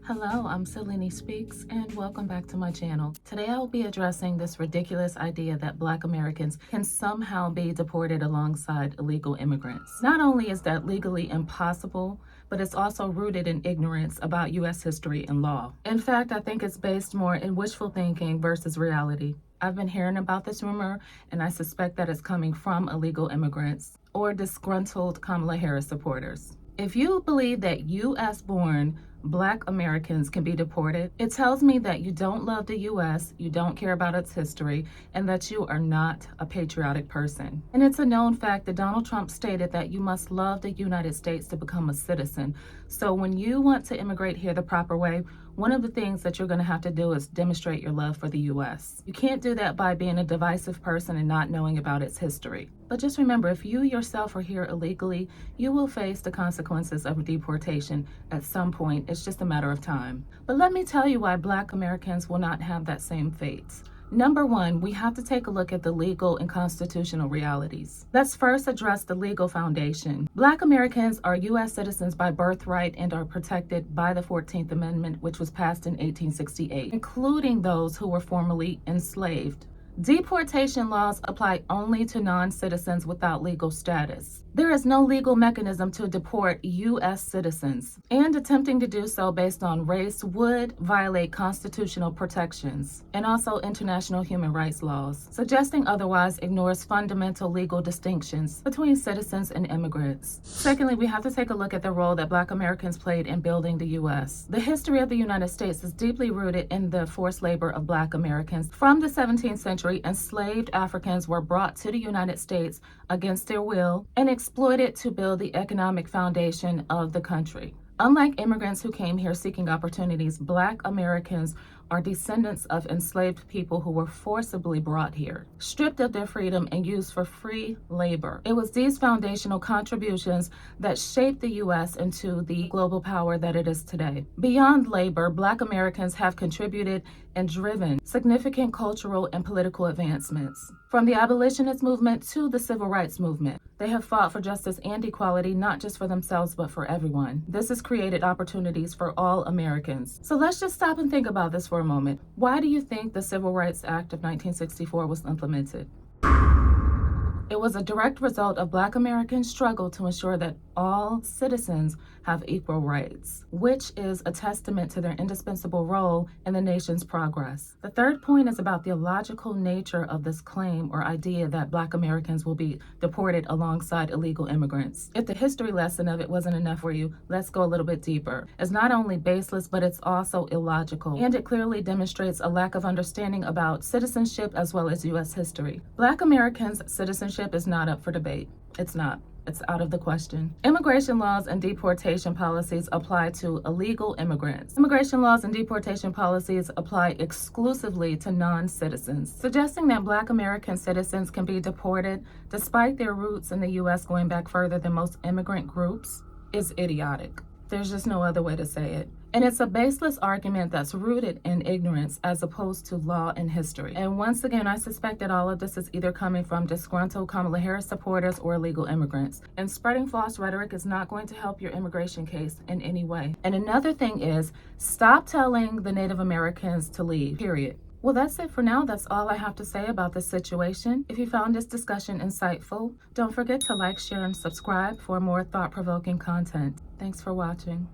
Hello, I'm Selene Speaks, and welcome back to my channel. Today I will be addressing this ridiculous idea that Black Americans can somehow be deported alongside illegal immigrants. Not only is that legally impossible, but it's also rooted in ignorance about U.S. history and law. In fact, I think it's based more in wishful thinking versus reality. I've been hearing about this rumor, and I suspect that it's coming from illegal immigrants or disgruntled Kamala Harris supporters. If you believe that U.S.-born Black Americans can be deported, it tells me that you don't love the U.S., you don't care about its history, and that you are not a patriotic person. And it's a known fact that Donald Trump stated that you must love the United States to become a citizen. So when you want to immigrate here the proper way, one of the things that you're going to have to do is demonstrate your love for the U.S. You can't do that by being a divisive person and not knowing about its history. But just remember, if you yourself are here illegally, you will face the consequences of deportation at some point. It's just a matter of time. But let me tell you why Black Americans will not have that same fate. Number one, we have to take a look at the legal and constitutional realities. Let's first address the legal foundation. Black Americans are U.S. citizens by birthright and are protected by the 14th Amendment, which was passed in 1868, including those who were formerly enslaved. Deportation laws apply only to non-citizens without legal status. There is no legal mechanism to deport U.S. citizens, and attempting to do so based on race would violate constitutional protections and also international human rights laws. Suggesting otherwise ignores fundamental legal distinctions between citizens and immigrants. Secondly, we have to take a look at the role that Black Americans played in building the U.S. The history of the United States is deeply rooted in the forced labor of Black Americans. From the 17th century, enslaved Africans were brought to the United States against their will and exploited to build the economic foundation of the country. Unlike immigrants who came here seeking opportunities, Black Americans are descendants of enslaved people who were forcibly brought here, stripped of their freedom and used for free labor. It was these foundational contributions that shaped the U.S. into the global power that it is today. Beyond labor, Black Americans have contributed and driven significant cultural and political advancements. From the abolitionist movement to the civil rights movement, they have fought for justice and equality, not just for themselves, but for everyone. This has created opportunities for all Americans. So let's just stop and think about this for a moment. Why do you think the Civil Rights Act of 1964 was implemented? It was a direct result of Black Americans' struggle to ensure that all citizens have equal rights, which is a testament to their indispensable role in the nation's progress. The third point is about the illogical nature of this claim or idea that Black Americans will be deported alongside illegal immigrants. If the history lesson of it wasn't enough for you, let's go a little bit deeper. It's not only baseless, but it's also illogical, and it clearly demonstrates a lack of understanding about citizenship as well as U.S. history. Black Americans' citizenship is not up for debate. It's not. It's out of the question. Immigration laws and deportation policies apply to illegal immigrants. Immigration laws and deportation policies apply exclusively to non-citizens. Suggesting that Black American citizens can be deported despite their roots in the U.S. going back further than most immigrant groups is idiotic. There's just no other way to say it. And it's a baseless argument that's rooted in ignorance as opposed to law and history. And once again, I suspect that all of this is either coming from disgruntled Kamala Harris supporters or illegal immigrants. And spreading false rhetoric is not going to help your immigration case in any way. And another thing is, stop telling the Native Americans to leave, period. Well, that's it for now. That's all I have to say about this situation. If you found this discussion insightful, don't forget to like, share, and subscribe for more thought-provoking content. Thanks for watching.